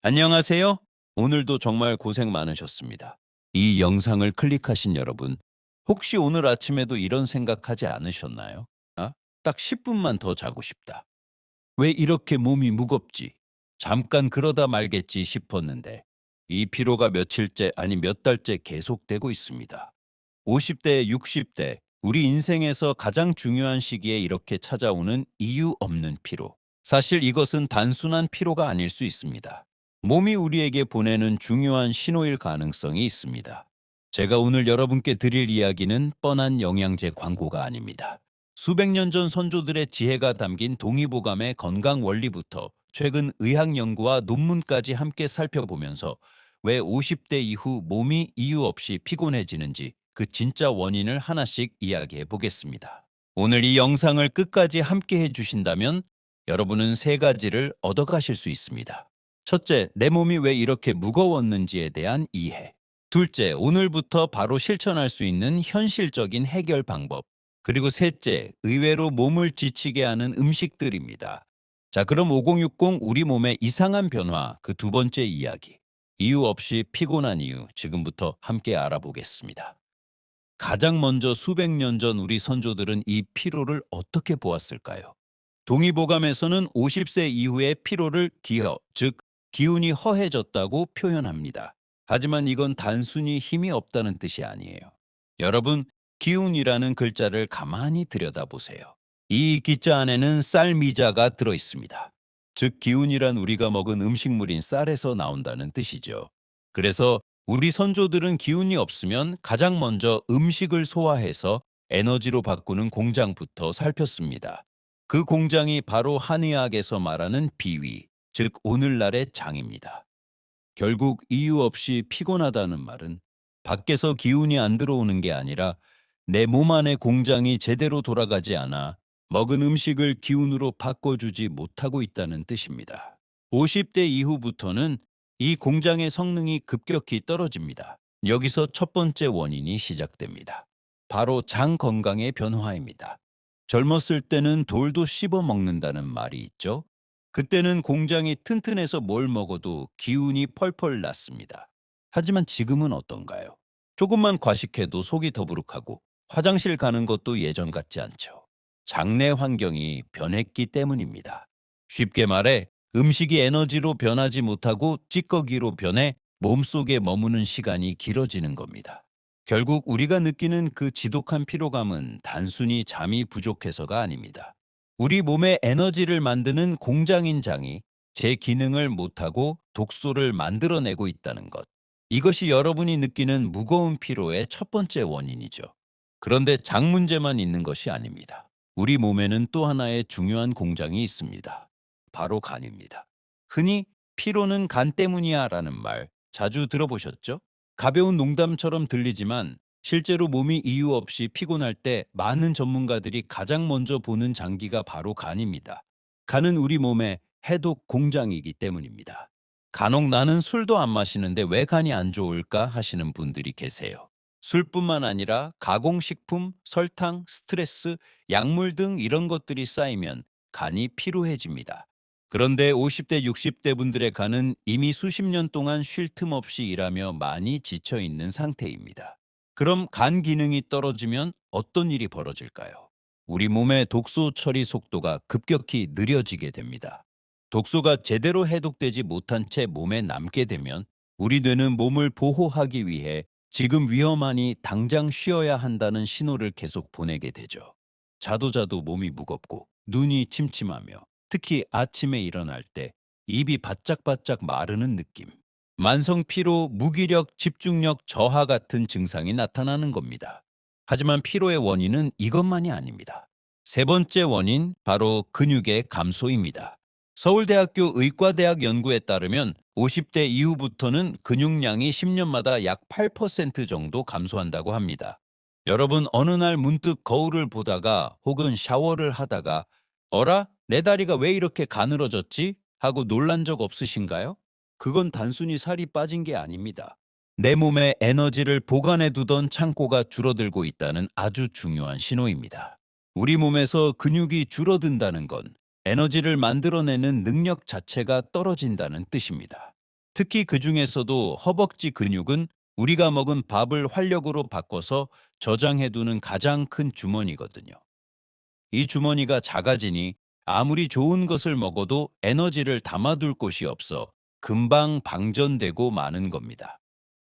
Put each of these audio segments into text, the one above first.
안녕하세요. 오늘도 정말 고생 많으셨습니다. 이 영상을 클릭하신 여러분, 혹시 오늘 아침에도 이런 생각하지 않으셨나요? 아, 딱 10분만 더 자고 싶다. 왜 이렇게 몸이 무겁지? 잠깐 그러다 말겠지 싶었는데, 이 피로가 며칠째 아니 몇 달째 계속되고 있습니다. 50대, 60대, 우리 인생에서 가장 중요한 시기에 이렇게 찾아오는 이유 없는 피로. 사실 이것은 단순한 피로가 아닐 수 있습니다. 몸이 우리에게 보내는 중요한 신호일 가능성이 있습니다. 제가 오늘 여러분께 드릴 이야기는 뻔한 영양제 광고가 아닙니다. 수백 년 전 선조들의 지혜가 담긴 동의보감의 건강 원리부터 최근 의학 연구와 논문까지 함께 살펴보면서 왜 50대 이후 몸이 이유 없이 피곤해지는지 그 진짜 원인을 하나씩 이야기해 보겠습니다. 오늘 이 영상을 끝까지 함께 해주신다면 여러분은 세 가지를 얻어가실 수 있습니다. 첫째, 내 몸이 왜 이렇게 무거웠는지에 대한 이해. 둘째, 오늘부터 바로 실천할 수 있는 현실적인 해결 방법. 그리고 셋째, 의외로 몸을 지치게 하는 음식들입니다. 자, 그럼 5060 우리 몸의 이상한 변화 그 두 번째 이야기. 이유 없이 피곤한 이유 지금부터 함께 알아보겠습니다. 가장 먼저 수백 년 전 우리 선조들은 이 피로를 어떻게 보았을까요? 동의보감에서는 50세 이후의 피로를 기허, 즉 기운이 허해졌다고 표현합니다. 하지만 이건 단순히 힘이 없다는 뜻이 아니에요. 여러분, 기운이라는 글자를 가만히 들여다보세요. 이 기자 안에는 쌀미자가 들어 있습니다. 즉 기운이란 우리가 먹은 음식물인 쌀에서 나온다는 뜻이죠. 그래서 우리 선조들은 기운이 없으면 가장 먼저 음식을 소화해서 에너지로 바꾸는 공장부터 살폈습니다. 그 공장이 바로 한의학에서 말하는 비위, 즉 오늘날의 장입니다. 결국 이유 없이 피곤하다는 말은 밖에서 기운이 안 들어오는 게 아니라 내 몸 안의 공장이 제대로 돌아가지 않아 먹은 음식을 기운으로 바꿔주지 못하고 있다는 뜻입니다. 50대 이후부터는 이 공장의 성능이 급격히 떨어집니다. 여기서 첫 번째 원인이 시작됩니다. 바로 장 건강의 변화입니다. 젊었을 때는 돌도 씹어 먹는다는 말이 있죠. 그때는 공장이 튼튼해서 뭘 먹어도 기운이 펄펄 났습니다. 하지만 지금은 어떤가요? 조금만 과식해도 속이 더부룩하고 화장실 가는 것도 예전 같지 않죠. 장내 환경이 변했기 때문입니다. 쉽게 말해 음식이 에너지로 변하지 못하고 찌꺼기로 변해 몸속에 머무는 시간이 길어지는 겁니다. 결국 우리가 느끼는 그 지독한 피로감은 단순히 잠이 부족해서가 아닙니다. 우리 몸의 에너지를 만드는 공장인 장이 제 기능을 못하고 독소를 만들어내고 있다는 것. 이것이 여러분이 느끼는 무거운 피로의 첫 번째 원인이죠. 그런데 장 문제만 있는 것이 아닙니다. 우리 몸에는 또 하나의 중요한 공장이 있습니다. 바로 간입니다. 흔히 피로는 간 때문이야 라는 말 자주 들어보셨죠? 가벼운 농담처럼 들리지만 실제로 몸이 이유 없이 피곤할 때 많은 전문가들이 가장 먼저 보는 장기가 바로 간입니다. 간은 우리 몸의 해독 공장이기 때문입니다. 간혹 나는 술도 안 마시는데 왜 간이 안 좋을까 하시는 분들이 계세요. 술뿐만 아니라 가공식품, 설탕, 스트레스, 약물 등 이런 것들이 쌓이면 간이 피로해집니다. 그런데 50대, 60대 분들의 간은 이미 수십 년 동안 쉴 틈 없이 일하며 많이 지쳐 있는 상태입니다. 그럼 간 기능이 떨어지면 어떤 일이 벌어질까요? 우리 몸의 독소 처리 속도가 급격히 느려지게 됩니다. 독소가 제대로 해독되지 못한 채 몸에 남게 되면 우리 뇌는 몸을 보호하기 위해 지금 위험하니 당장 쉬어야 한다는 신호를 계속 보내게 되죠. 자도 자도 몸이 무겁고 눈이 침침하며 특히 아침에 일어날 때 입이 바짝바짝 마르는 느낌. 만성 피로, 무기력, 집중력 저하 같은 증상이 나타나는 겁니다. 하지만 피로의 원인은 이것만이 아닙니다. 세 번째 원인, 바로 근육의 감소입니다. 서울대학교 의과대학 연구에 따르면 50대 이후부터는 근육량이 10년마다 약 8% 정도 감소한다고 합니다. 여러분, 어느 날 문득 거울을 보다가 혹은 샤워를 하다가 어라? 내 다리가 왜 이렇게 가늘어졌지? 하고 놀란 적 없으신가요? 그건 단순히 살이 빠진 게 아닙니다. 내 몸에 에너지를 보관해 두던 창고가 줄어들고 있다는 아주 중요한 신호입니다. 우리 몸에서 근육이 줄어든다는 건 에너지를 만들어내는 능력 자체가 떨어진다는 뜻입니다. 특히 그 중에서도 허벅지 근육은 우리가 먹은 밥을 활력으로 바꿔서 저장해두는 가장 큰 주머니거든요. 이 주머니가 작아지니 아무리 좋은 것을 먹어도 에너지를 담아둘 곳이 없어 금방 방전되고 마는 겁니다.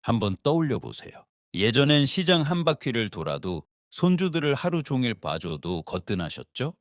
한번 떠올려 보세요. 예전엔 시장 한 바퀴를 돌아도 손주들을 하루 종일 봐줘도 거뜬하셨죠?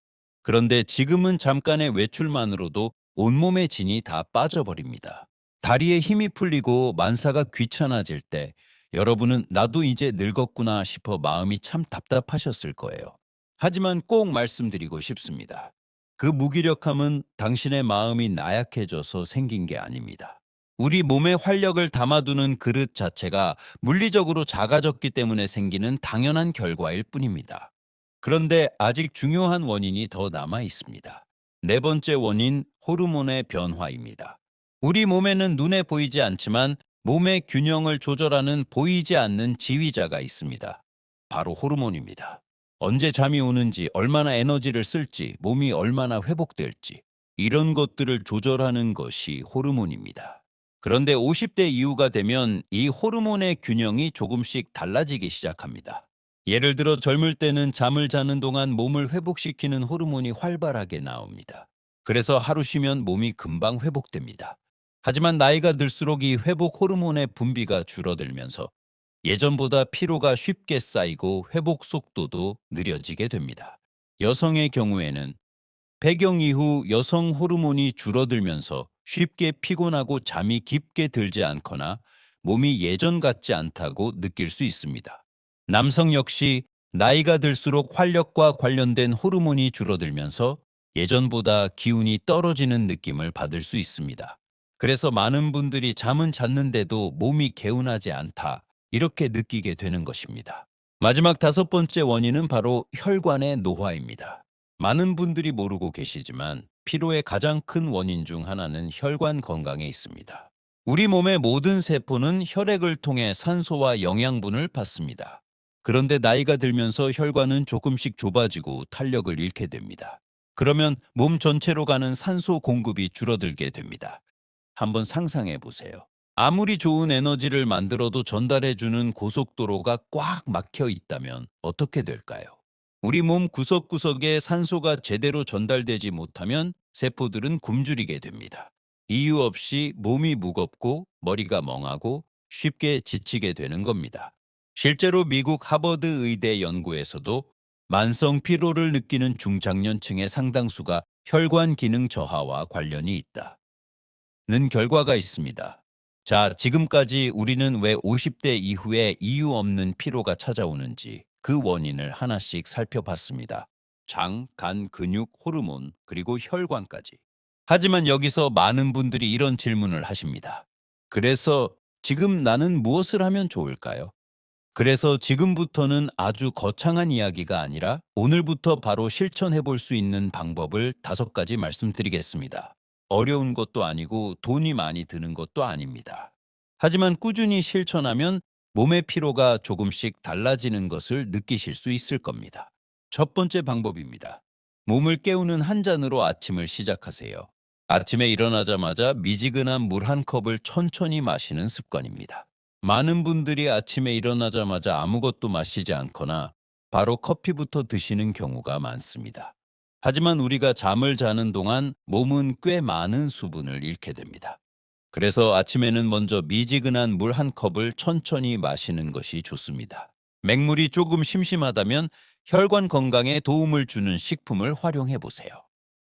그런데 지금은 잠깐의 외출만으로도 온몸의 진이 다 빠져버립니다. 다리에 힘이 풀리고 만사가 귀찮아질 때 여러분은 나도 이제 늙었구나 싶어 마음이 참 답답하셨을 거예요. 하지만 꼭 말씀드리고 싶습니다. 그 무기력함은 당신의 마음이 나약해져서 생긴 게 아닙니다. 우리 몸에 활력을 담아두는 그릇 자체가 물리적으로 작아졌기 때문에 생기는 당연한 결과일 뿐입니다. 그런데 아직 중요한 원인이 더 남아 있습니다. 네 번째 원인, 호르몬의 변화입니다. 우리 몸에는 눈에 보이지 않지만 몸의 균형을 조절하는 보이지 않는 지휘자가 있습니다. 바로 호르몬입니다. 언제 잠이 오는지, 얼마나 에너지를 쓸지, 몸이 얼마나 회복될지, 이런 것들을 조절하는 것이 호르몬입니다. 그런데 50대 이후가 되면 이 호르몬의 균형이 조금씩 달라지기 시작합니다. 예를 들어 젊을 때는 잠을 자는 동안 몸을 회복시키는 호르몬이 활발하게 나옵니다. 그래서 하루 쉬면 몸이 금방 회복됩니다. 하지만 나이가 들수록 이 회복 호르몬의 분비가 줄어들면서 예전보다 피로가 쉽게 쌓이고 회복 속도도 느려지게 됩니다. 여성의 경우에는 배경 이후 여성 호르몬이 줄어들면서 쉽게 피곤하고 잠이 깊게 들지 않거나 몸이 예전 같지 않다고 느낄 수 있습니다. 남성 역시 나이가 들수록 활력과 관련된 호르몬이 줄어들면서 예전보다 기운이 떨어지는 느낌을 받을 수 있습니다. 그래서 많은 분들이 잠은 잤는데도 몸이 개운하지 않다, 이렇게 느끼게 되는 것입니다. 마지막 다섯 번째 원인은 바로 혈관의 노화입니다. 많은 분들이 모르고 계시지만 피로의 가장 큰 원인 중 하나는 혈관 건강에 있습니다. 우리 몸의 모든 세포는 혈액을 통해 산소와 영양분을 받습니다. 그런데 나이가 들면서 혈관은 조금씩 좁아지고 탄력을 잃게 됩니다. 그러면 몸 전체로 가는 산소 공급이 줄어들게 됩니다. 한번 상상해 보세요. 아무리 좋은 에너지를 만들어도 전달해주는 고속도로가 꽉 막혀 있다면 어떻게 될까요? 우리 몸 구석구석에 산소가 제대로 전달되지 못하면 세포들은 굶주리게 됩니다. 이유 없이 몸이 무겁고 머리가 멍하고 쉽게 지치게 되는 겁니다. 실제로 미국 하버드 의대 연구에서도 만성 피로를 느끼는 중장년층의 상당수가 혈관 기능 저하와 관련이 있다는 결과가 있습니다. 자, 지금까지 우리는 왜 50대 이후에 이유 없는 피로가 찾아오는지 그 원인을 하나씩 살펴봤습니다. 장, 간, 근육, 호르몬, 그리고 혈관까지. 하지만 여기서 많은 분들이 이런 질문을 하십니다. 그래서 지금 나는 무엇을 하면 좋을까요? 그래서 지금부터는 아주 거창한 이야기가 아니라 오늘부터 바로 실천해 볼 수 있는 방법을 5가지 말씀드리겠습니다. 어려운 것도 아니고 돈이 많이 드는 것도 아닙니다. 하지만 꾸준히 실천하면 몸의 피로가 조금씩 달라지는 것을 느끼실 수 있을 겁니다. 첫 번째 방법입니다. 몸을 깨우는 한 잔으로 아침을 시작하세요. 아침에 일어나자마자 미지근한 물 한 컵을 천천히 마시는 습관입니다. 많은 분들이 아침에 일어나자마자 아무것도 마시지 않거나 바로 커피부터 드시는 경우가 많습니다. 하지만 우리가 잠을 자는 동안 몸은 꽤 많은 수분을 잃게 됩니다. 그래서 아침에는 먼저 미지근한 물 한 컵을 천천히 마시는 것이 좋습니다. 맹물이 조금 심심하다면 혈관 건강에 도움을 주는 식품을 활용해 보세요.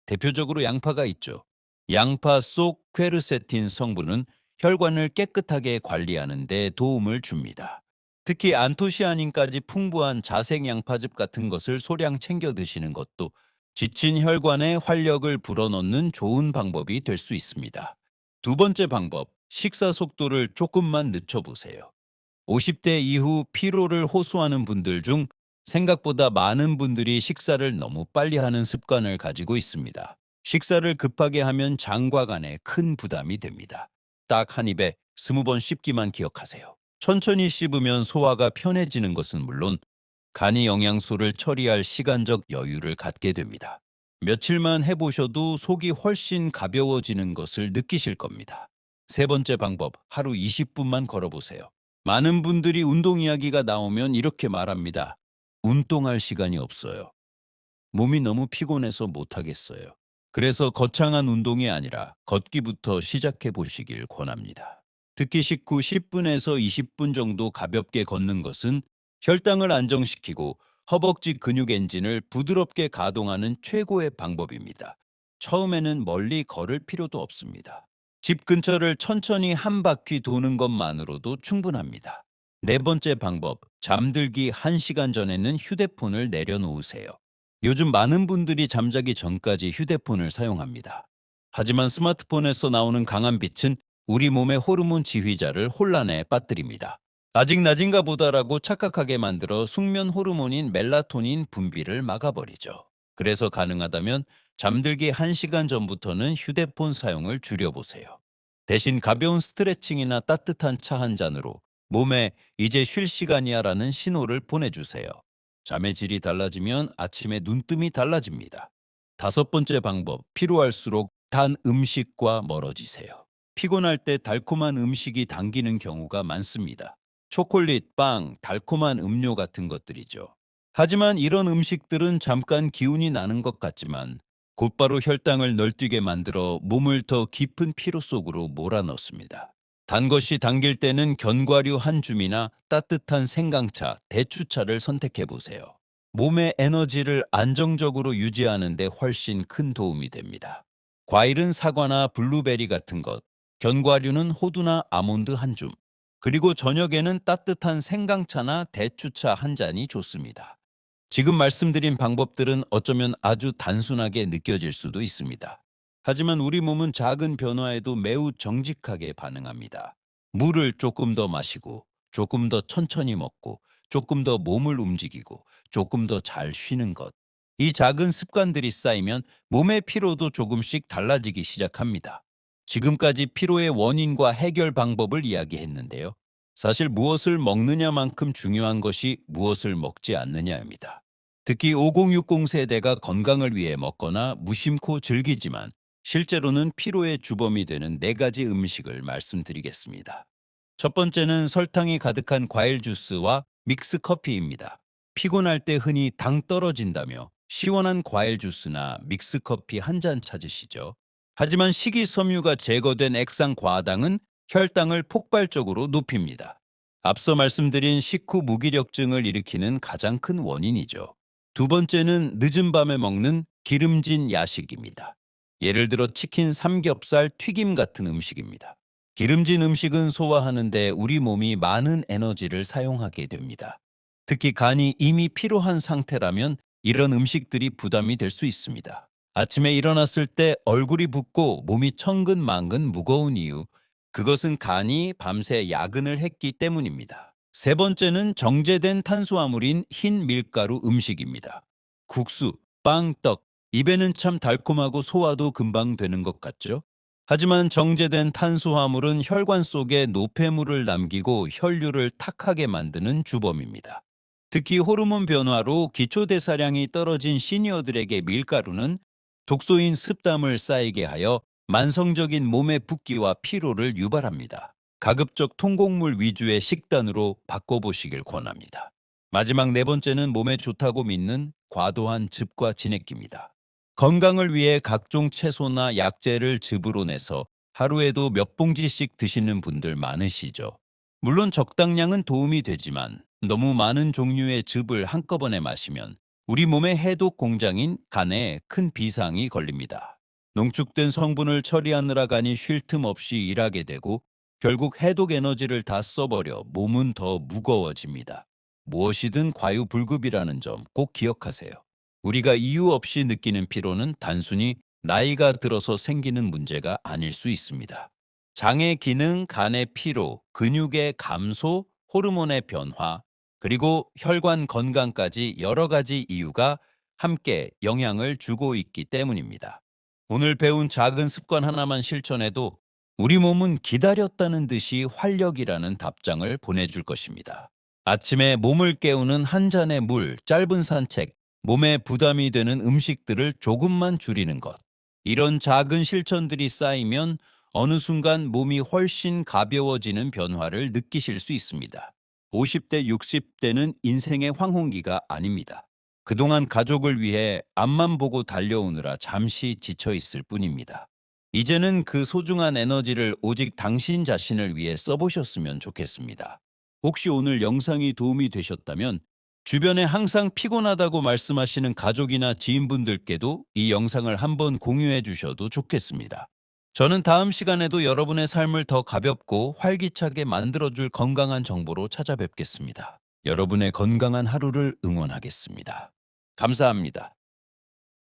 대표적으로 양파가 있죠. 양파 속 퀘르세틴 성분은 혈관을 깨끗하게 관리하는 데 도움을 줍니다. 특히 안토시아닌까지 풍부한 자색 양파즙 같은 것을 소량 챙겨 드시는 것도 지친 혈관에 활력을 불어넣는 좋은 방법이 될 수 있습니다. 두 번째 방법, 식사 속도를 조금만 늦춰보세요. 50대 이후 피로를 호소하는 분들 중 생각보다 많은 분들이 식사를 너무 빨리 하는 습관을 가지고 있습니다. 식사를 급하게 하면 장과 간에 큰 부담이 됩니다. 딱 한 입에 20번 씹기만 기억하세요. 천천히 씹으면 소화가 편해지는 것은 물론 간이 영양소를 처리할 시간적 여유를 갖게 됩니다. 며칠만 해보셔도 속이 훨씬 가벼워지는 것을 느끼실 겁니다. 세 번째 방법, 하루 20분만 걸어보세요. 많은 분들이 운동 이야기가 나오면 이렇게 말합니다. 운동할 시간이 없어요. 몸이 너무 피곤해서 못하겠어요. 그래서 거창한 운동이 아니라 걷기부터 시작해 보시길 권합니다. 특히 식후 10분에서 20분 정도 가볍게 걷는 것은 혈당을 안정시키고 허벅지 근육 엔진을 부드럽게 가동하는 최고의 방법입니다. 처음에는 멀리 걸을 필요도 없습니다. 집 근처를 천천히 한 바퀴 도는 것만으로도 충분합니다. 네 번째 방법, 잠들기 1시간 전에는 휴대폰을 내려놓으세요. 요즘 많은 분들이 잠자기 전까지 휴대폰을 사용합니다. 하지만 스마트폰에서 나오는 강한 빛은 우리 몸의 호르몬 지휘자를 혼란에 빠뜨립니다. 아직 낮인가 보다라고 착각하게 만들어 숙면 호르몬인 멜라토닌 분비를 막아버리죠. 그래서 가능하다면 잠들기 1시간 전부터는 휴대폰 사용을 줄여보세요. 대신 가벼운 스트레칭이나 따뜻한 차 한 잔으로 몸에 이제 쉴 시간이야 라는 신호를 보내주세요. 잠의 질이 달라지면 아침에 눈뜸이 달라집니다. 다섯 번째 방법, 필요할수록 단 음식과 멀어지세요. 피곤할 때 달콤한 음식이 당기는 경우가 많습니다. 초콜릿, 빵, 달콤한 음료 같은 것들이죠. 하지만 이런 음식들은 잠깐 기운이 나는 것 같지만 곧바로 혈당을 널뛰게 만들어 몸을 더 깊은 피로 속으로 몰아넣습니다. 단 것이 당길 때는 견과류 한 줌이나 따뜻한 생강차, 대추차를 선택해 보세요. 몸의 에너지를 안정적으로 유지하는 데 훨씬 큰 도움이 됩니다. 과일은 사과나 블루베리 같은 것, 견과류는 호두나 아몬드 한 줌, 그리고 저녁에는 따뜻한 생강차나 대추차 한 잔이 좋습니다. 지금 말씀드린 방법들은 어쩌면 아주 단순하게 느껴질 수도 있습니다. 하지만 우리 몸은 작은 변화에도 매우 정직하게 반응합니다. 물을 조금 더 마시고, 조금 더 천천히 먹고, 조금 더 몸을 움직이고, 조금 더 잘 쉬는 것. 이 작은 습관들이 쌓이면 몸의 피로도 조금씩 달라지기 시작합니다. 지금까지 피로의 원인과 해결 방법을 이야기했는데요. 사실 무엇을 먹느냐만큼 중요한 것이 무엇을 먹지 않느냐입니다. 특히 5060 세대가 건강을 위해 먹거나 무심코 즐기지만 실제로는 피로의 주범이 되는 네 가지 음식을 말씀드리겠습니다. 첫 번째는 설탕이 가득한 과일 주스와 믹스 커피입니다. 피곤할 때 흔히 당 떨어진다며 시원한 과일 주스나 믹스 커피 한 잔 찾으시죠. 하지만 식이섬유가 제거된 액상 과당은 혈당을 폭발적으로 높입니다. 앞서 말씀드린 식후 무기력증을 일으키는 가장 큰 원인이죠. 두 번째는 늦은 밤에 먹는 기름진 야식입니다. 예를 들어 치킨, 삼겹살, 튀김 같은 음식입니다. 기름진 음식은 소화하는데 우리 몸이 많은 에너지를 사용하게 됩니다. 특히 간이 이미 피로한 상태라면 이런 음식들이 부담이 될 수 있습니다. 아침에 일어났을 때 얼굴이 붓고 몸이 천근만근 무거운 이유, 그것은 간이 밤새 야근을 했기 때문입니다. 세 번째는 정제된 탄수화물인 흰 밀가루 음식입니다. 국수, 빵, 떡, 입에는 참 달콤하고 소화도 금방 되는 것 같죠? 하지만 정제된 탄수화물은 혈관 속에 노폐물을 남기고 혈류를 탁하게 만드는 주범입니다. 특히 호르몬 변화로 기초대사량이 떨어진 시니어들에게 밀가루는 독소인 습담을 쌓이게 하여 만성적인 몸의 붓기와 피로를 유발합니다. 가급적 통곡물 위주의 식단으로 바꿔보시길 권합니다. 마지막 네 번째는 몸에 좋다고 믿는 과도한 즙과 진액기입니다. 건강을 위해 각종 채소나 약재를 즙으로 내서 하루에도 몇 봉지씩 드시는 분들 많으시죠. 물론 적당량은 도움이 되지만 너무 많은 종류의 즙을 한꺼번에 마시면 우리 몸의 해독 공장인 간에 큰 비상이 걸립니다. 농축된 성분을 처리하느라 간이 쉴 틈 없이 일하게 되고 결국 해독 에너지를 다 써버려 몸은 더 무거워집니다. 무엇이든 과유불급이라는 점 꼭 기억하세요. 우리가 이유 없이 느끼는 피로는 단순히 나이가 들어서 생기는 문제가 아닐 수 있습니다. 장의 기능, 간의 피로, 근육의 감소, 호르몬의 변화, 그리고 혈관 건강까지 여러 가지 이유가 함께 영향을 주고 있기 때문입니다. 오늘 배운 작은 습관 하나만 실천해도 우리 몸은 기다렸다는 듯이 활력이라는 답장을 보내줄 것입니다. 아침에 몸을 깨우는 한 잔의 물, 짧은 산책, 몸에 부담이 되는 음식들을 조금만 줄이는 것. 이런 작은 실천들이 쌓이면 어느 순간 몸이 훨씬 가벼워지는 변화를 느끼실 수 있습니다. 50대, 60대는 인생의 황혼기가 아닙니다. 그동안 가족을 위해 앞만 보고 달려오느라 잠시 지쳐 있을 뿐입니다. 이제는 그 소중한 에너지를 오직 당신 자신을 위해 써보셨으면 좋겠습니다. 혹시 오늘 영상이 도움이 되셨다면 주변에 항상 피곤하다고 말씀하시는 가족이나 지인분들께도 이 영상을 한번 공유해 주셔도 좋겠습니다. 저는 다음 시간에도 여러분의 삶을 더 가볍고 활기차게 만들어줄 건강한 정보로 찾아뵙겠습니다. 여러분의 건강한 하루를 응원하겠습니다. 감사합니다.